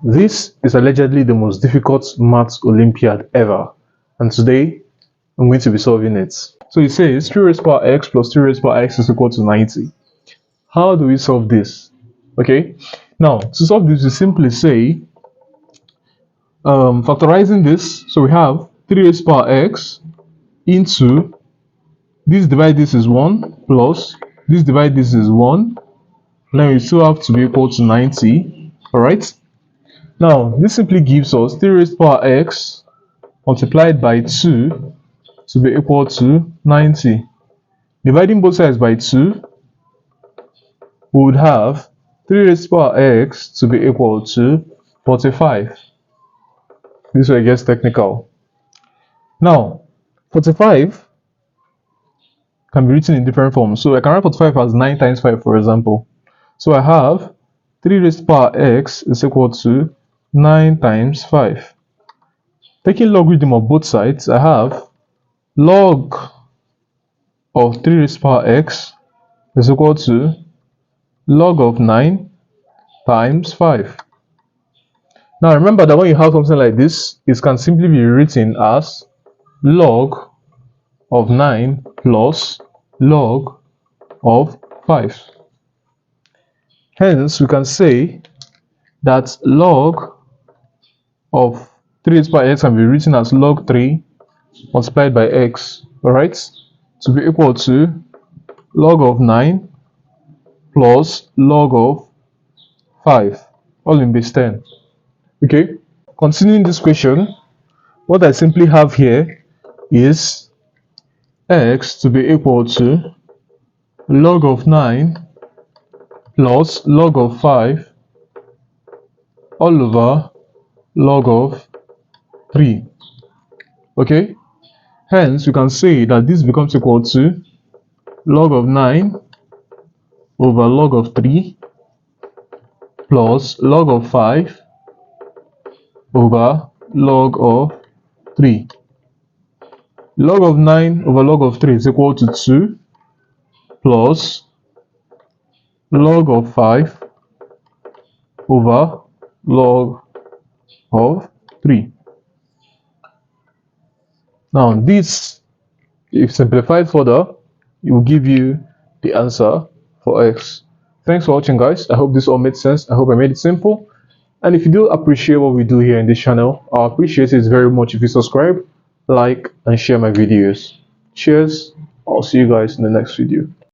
This is allegedly the most difficult maths Olympiad ever, and today I'm going to be solving it. So it says 3 raised power x plus 3 raised power x is equal to 90. How do we solve this? Okay, now to solve this, we simply say factorizing this. So we have 3 raised power x into this divide this is 1 plus this divide this is 1. Then we still have to be equal to 90. Alright. Now this simply gives us 3 raised power x multiplied by 2 to be equal to 90. Dividing both sides by 2, we would have 3 raised power x to be equal to 45. This way it gets technical. Now 45 can be written in different forms. So I can write 45 as 9 times 5, for example. So I have 3 raised power x is equal to 9 times 5. Taking logarithm of both sides, I have log of 3 raised power x is equal to log of 9 times 5. Now remember that when you have something like this, it can simply be written as log of 9 plus log of 5. Hence, we can say that log of 3 raised power x can be written as log 3 multiplied by x, alright, to be equal to log of 9 plus log of 5, all in base 10. Okay, continuing this question, what I simply have here is x to be equal to log of 9 plus log of 5 all over log of 3. Okay, hence we can say that this becomes equal to log of 9 over log of 3 plus log of 5 over log of 3. Log of 9 over log of 3 is equal to 2 plus log of 5 over log of 3. Now this, if simplified further, it will give you the answer for x. Thanks for watching, guys. I hope this all made sense. I hope I made it simple. And if you do appreciate what we do here in this channel, I appreciate it very much if you subscribe, like, and share my videos. Cheers. I'll see you guys in the next video.